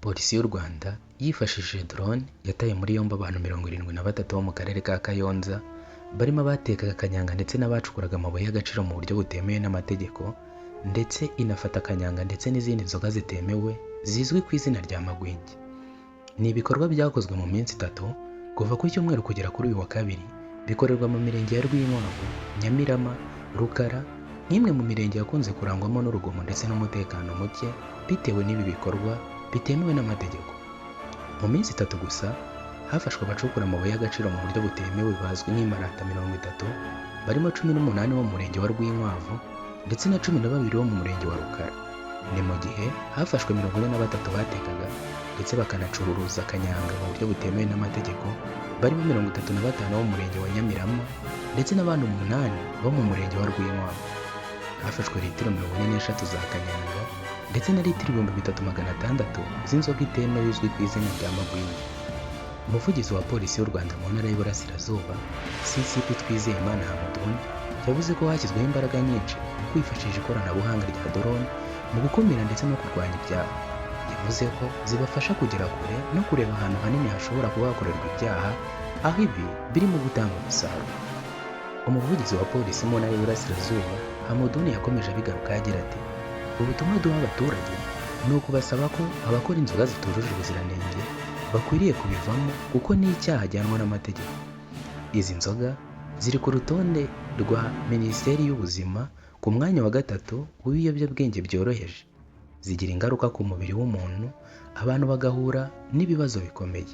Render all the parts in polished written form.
Polisi y'u Rwanda yifashishije drone yataye muri yombi abantu 73 bo mu karere ka Kayonza barimo abatekaga kanyanga ndetse n'abacukuraga amabuye y'agaciro mu buryo butemewe n'amategeko, ndetse inafata kanyanga ndetse n'izindi nzoga zitemewe zizwi ku izina rya magwingi. Ni ibikorwa byakozwe mu minsi 3 kuva ku cyumweru kugera kuri uyu wa kabiri, bikorerwa mu mirenge ya Rwinkwavu, Nyamirama, Rukara, nk'imwe mu mirenge yakunze kurangwamo n'urugomo ndetse n'umutekano muke bitewe n'ibi bikorwa bitemewe n'amategeko. Mu minsi 3 gusa hafashwe abacukura amabuye y'agaciro mu buryo butemewe bazwi nk'imparata 30, barimo 18 bo mu murenge wa Rwinkwavu ndetse na 12 bo mu murenge wa Rukara. Ni mu gihe hafashwe 43 batekaga ndetse bakanacururuza kanyanga mu buryo butemewe n'amategeko, barimo 35 bo mu murenge wa Nyamirama ndetse n'abandi 8 bo mu murenge wa Rwinkwavu. Hafashwe litiro 43 za kanyanga ndetse na litiro 3600 z'inzoga itemewe izwi ku izina rya magwingi. Umuvugizi wa polisi y'u Rwanda mu ntara y'Iburasirazuba, CCP Twizeyimana Hamuduni, yavuze ko hashyizweho imbaraga nyinshi mu kwifashisha ikoranabuhanga rya drone mu gukumira ndetse no kurwanya ibyaha. Yavuze ko zibafasha kugera kure no kureba ahantu hanini hashobora kuba hakorerwa ibyaha, aho ibi birimo gutanga umusaruro. Umuvugizi wa polisi mu ntara y'Iburasirazuba, Hamuduni, yakomeje abigaruka agira ati, ubutumwa duha abaturage ni ukubasaba ko abakora inzoga zitujuje ubuziranenge bakwiriye kubivamo kuko ni icyaha ajyanwa n'amategeko. Izi nzoga ziri ku rutonde rwa Minisiteri y'Ubuzima ku mwanya wa 3 w'ibiyobyabwenge byoroheje. Zigira ingaruka ku mubiri w'umuntu, abantu bagahura n'ibibazo bikomeye.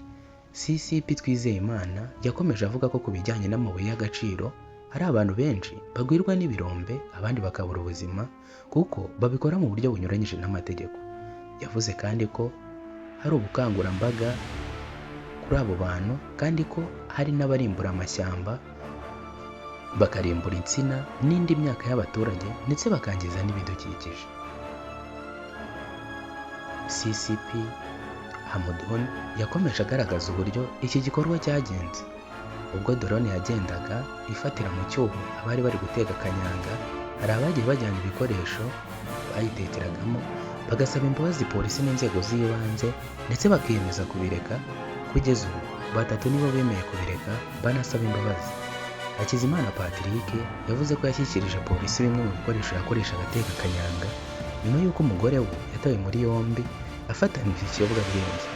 CCP Twizeyimana yakomeje avuga ko ku bijyanye n'amabuye y'agaciro hari abantu benshi bagwirwa n'ibirombe, abandi bakabura ubuzima kuko babikora mu buryo bunyuranyije n'amategeko. Yavuze kandi ko hari ubukangurambaga kuri abo bantu kandi ko hari n'abarimbura amashyamba, bakarimbura insina n'indi myaka y'abaturage ndetse bakangiza n'ibidukikije. CCP Hamuduni yakomeje agaragaza uburyo iki gikorwa cyagenze. Ubwo drone yagendaga ifatira mu cyuho abari bari guteka kanyanga, hari abagiye bajyana ibikoresho bayitekeragamo bagasaba imbabazi polisi n'inzego z'ibanze ndetse bakiyemeza kubireka. Kugeza ubu 3 nibo bemeye kubireka banasaba imbabazi. Hakizimana Patrick yavuze ko yashyikirije polisi bimwe mu bikoresho yakoreshaga ateka kanyanga nyuma y'uko umugore we yatawe muri yombi afatanije ikiyobyabwenge.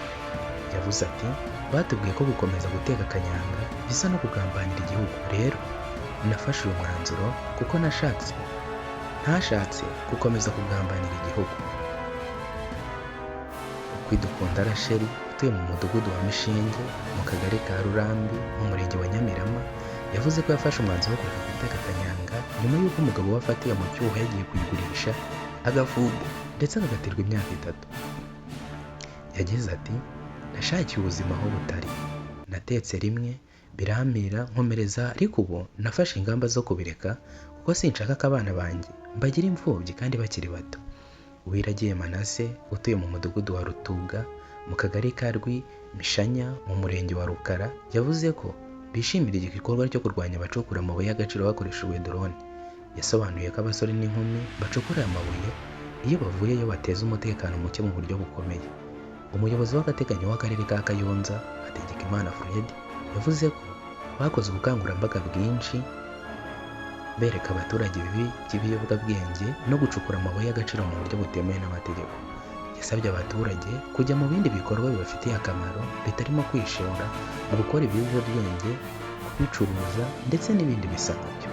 Yavuze ati, batubwiye ko gukomeza guteka kanyanga bisa no kugambanira igihugu, rero nafashe uyu mwanzuro kuko ntashatse gukomeza kugambanira igihugu. Kwidukunda Rachel utuye mu mudugudu wa Mishinge mu kagari ka Rurambi mu murenge wa Nyamirama yavuze ko yafashe umwanzuro wo kureka guteka kanyanga nyuma y'uko umugabo we afatiye mu cyuho yagiye kuyigurisha agafungwa ndetse agakatirwa imyaka 3. Yagize ati, nashakiye ubuzima aho butari, natetse rimwe birampira nkomereza, ariko ubu nafashe ingamba zo kubireka kuko sinshaka ko abana banjye bagira imfubyi kandi bakiri bato. Uwiragiye Manase utuye mu mudugudu wa Rutuga mu kagari ka Rwimishanya mu murenge wa Rukara yavuze ko bishimira iki gikorwa cyo kurwanya abacukura amabuye y'agaciro bakoresheje drone. Yasobanuye ko abasore n'inkumi bacukura amabuye iyo bavuyeyo bateza umutekano muke mu buryo bukomeye. Umuyobozi w'agateganyo w'akarere ka Kayonza, Hategekimana Fred, yavuze ko bakoze ubukangurambaga bwinshi bereka abaturage ibibi by'ibiyobyabwenge no gucukura amabuye y'agaciro mu buryo butemewe n'amategeko. Yasabye abaturage kujya mu bindi bikorwa bibafitiye akamaro bitarimo kwishora mu gukora ibiyobyabwenge, kubicuruza ndetse n'ibindi bisa nkabyo.